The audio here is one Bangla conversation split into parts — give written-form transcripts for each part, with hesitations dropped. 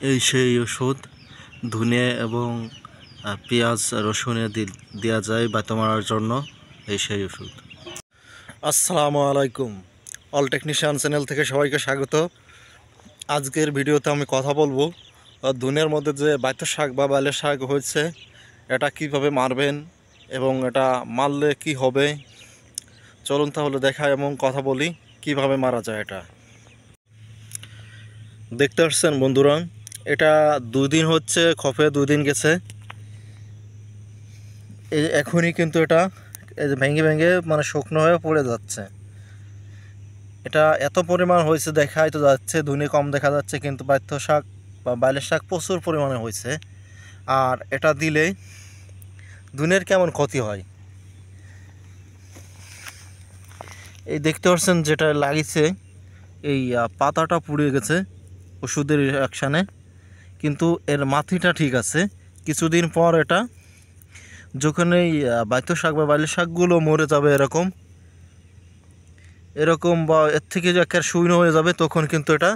এই সেই ওষুধ ধনে এবং পেঁয়াজ রসুনে দেওয়া যায় বাত মারার জন্য। এই সেই ওষুধ। আসসালামু আলাইকুম, অল টেকনিশিয়ান চ্যানেল থেকে সবাইকে স্বাগত। আজকের ভিডিওতে আমি কথা বলবো ধনের মধ্যে যে বাইত শাক বা বাইলের শাক হয়েছে এটা কিভাবে মারবেন এবং এটা মারলে কি হবে। চলুন তাহলে দেখা এবং কথা বলি কিভাবে মারা যায়। এটা দেখতে পাচ্ছেন বন্ধুরা, এটা 2 দিন হচ্ছে খপে, 2 দিন গেছে। এখনই কিন্তু এটা ভেঙে ভেঙে মানে শুকনো হয়ে পড়ে যাচ্ছে। এটা এত পরিমাণ হয়েছে দেখাই তো যাচ্ছে, ধনে কম দেখা যাচ্ছে, কিন্তু বাইত শাক বা বাইলের শাক প্রচুর পরিমাণে হয়েছে। আর এটা দিলে ধনের কেমন ক্ষতি হয় এই দেখতে পাচ্ছেন, যেটা লাগিয়েছে এই পাতাটা পুড়ে গেছে ওষুধের অ্যাকশানে, কিন্তু এর মাটিটা ঠিক আছে। কিছুদিন পর এটা যখন এই বাইত শাক বা বাইলের শাকগুলো মরে যাবে এরকম বা এর থেকে যে একটা শূন্য হয়ে যাবে, তখন কিন্তু এটা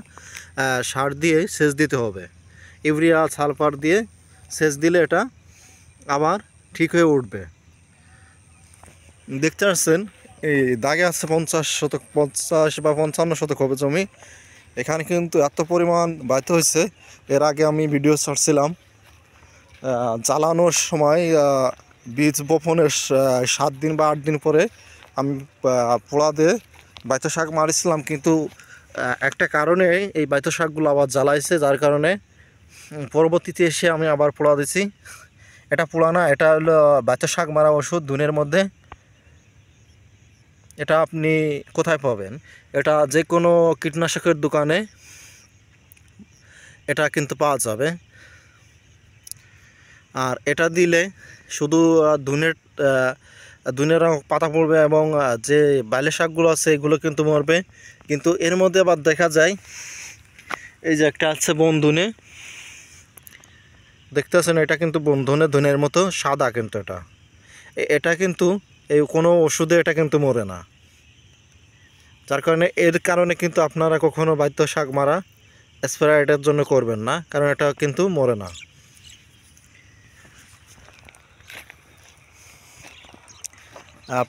সার দিয়ে সেচ দিতে হবে। ইউরিয়া সালফার দিয়ে সেচ দিলে এটা আবার ঠিক হয়ে উঠবে। দেখতে পাচ্ছেন এই দাগে আছে 50 বা 55 শতক হবে জমি। এখানে কিন্তু এত পরিমাণ বাইত হয়েছে। এর আগে আমি ভিডিও ছাড়ছিলাম জ্বালানোর সময়, বীজ বপনের 7 দিন বা 8 দিন পরে আমি পোড়া দিয়ে বাইত শাক মারিছিলাম, কিন্তু একটা কারণে এই বাইত শাকগুলো আবার জ্বালাইছে, যার কারণে পরবর্তীতে এসে আমি আবার পোড়া দিছি। এটা পোড়া না, এটা হলো বাইত শাক মারা ওষুধ ধনের মধ্যে। এটা আপনি কোথায় পাবেন? এটা যে কোনো কীটনাশকের দোকানে এটা কিন্তু পাওয়া যাবে। আর এটা দিলে শুধু ধনের পাতা পড়বে এবং যে বাইলের শাকগুলো আছে এগুলো কিন্তু মরবে। কিন্তু এর মধ্যে আবার দেখা যায় এই যে একটা আছে বনধনে, দেখতে পাচ্ছেন, এটা কিন্তু ধনের মতো সাদা, কিন্তু এটা কিন্তু এই কোনো ওষুধে এটা কিন্তু মরে না। যার কারণে এর কারণে কিন্তু আপনারা কখনো বাইত শাক মারা স্প্রে এটার জন্য করবেন না, কারণ এটা কিন্তু মরে না।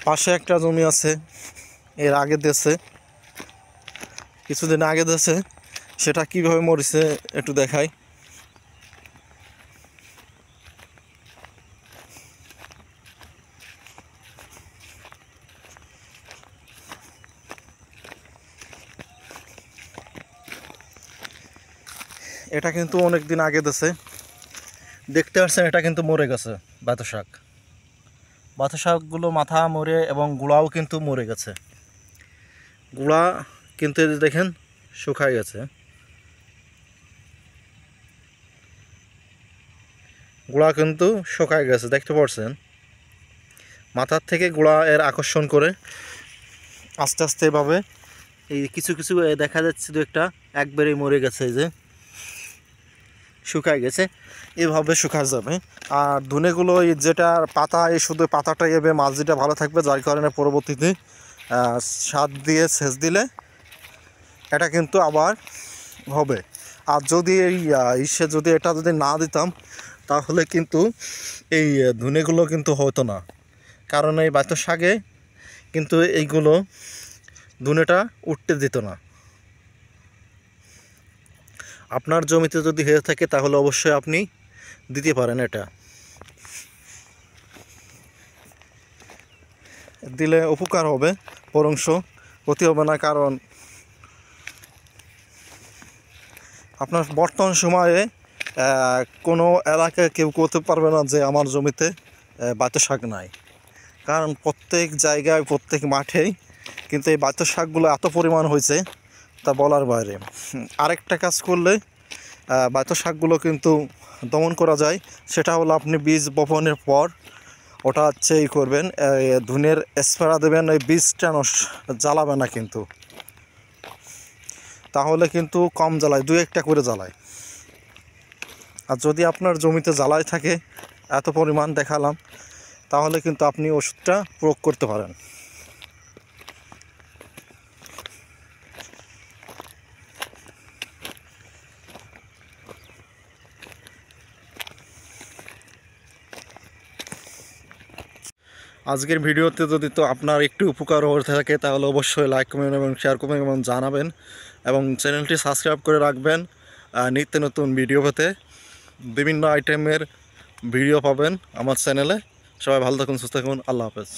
পাশে একটা জমি আছে, এর আগে দিয়েছে, কিছুদিন আগে দিয়েছে, সেটা কিভাবে মরেছে একটু দেখাই। এটা কিন্তু অনেক দিন আগে দিয়েছে, দেখতে পাচ্ছেন এটা কিন্তু মরে গেছে। বাত শাকগুলো মাথা মরে এবং গুঁড়াও কিন্তু মরে গেছে। গুঁড়া কিন্তু এই যে দেখেন শুকায় গেছে, গুঁড়া কিন্তু শুকায় গেছে, দেখতে পাচ্ছেন। মাথার থেকে গুঁড়া এর আকর্ষণ করে আস্তে আস্তে এভাবে এই কিছু কিছু দেখা যাচ্ছে, দু একটা একবারেই মরে গেছে, এই যে শুকায় গেছে, এভাবে শুকায় যাবে। আর ধনেগুলো যেটা পাতা, এই শুধু পাতাটাই এবে মাঝিটা ভালো থাকবে, যার কারণে পরবর্তীতে সার দিয়ে সেচ দিলে এটা কিন্তু আবার হবে। আর যদি এই যদি এটা যদি না দিতাম, তাহলে কিন্তু এই ধনেগুলো কিন্তু হতো না, কারণ এই বাইত শাকে কিন্তু এইগুলো ধনেটা উঠতে দিত না। আপনার জমিতে যদি হয়ে থাকে তাহলে অবশ্যই আপনি দিতে পারেন। এটা দিলে উপকার হবে, বরংশ ক্ষতি হবে না, কারণ আপনার বর্তমান সময়ে কোনো এলাকায় কেউ করতে পারবে না যে আমার জমিতে বাইত শাক নাই, কারণ প্রত্যেক জায়গায় প্রত্যেক মাঠেই কিন্তু এই বাইত শাকগুলো এত পরিমাণ হয়েছে তা বলার বাইরে। আরেকটা কাজ করলে বাইত শাকগুলো কিন্তু দমন করা যায়, সেটা হলো আপনি বীজ বপনের পর ওটা হচ্ছে করবেন, ধনের স্প্রে দেবেন, ওই বীজটা জ্বালাবে না কিন্তু, তাহলে কিন্তু কম জ্বালায়, 2-1টা করে জ্বালায়। আর যদি আপনার জমিতে জ্বালায় থাকে এত পরিমাণ দেখালাম, তাহলে কিন্তু আপনি ওষুধটা প্রয়োগ করতে পারেন। আজকের ভিডিওতে যদি তো আপনার একটু উপকার হয়ে থাকে তাহলে অবশ্যই লাইক কমেন্ট এবং শেয়ার করবেন এবং জানাবেন এবং চ্যানেলটি সাবস্ক্রাইব করে রাখবেন। নিত্য নতুন ভিডিও পেতে বিভিন্ন আইটেমের ভিডিও পাবেন আমার চ্যানেলে। সবাই ভালো থাকুন, সুস্থ থাকুন, আল্লাহ হাফেজ।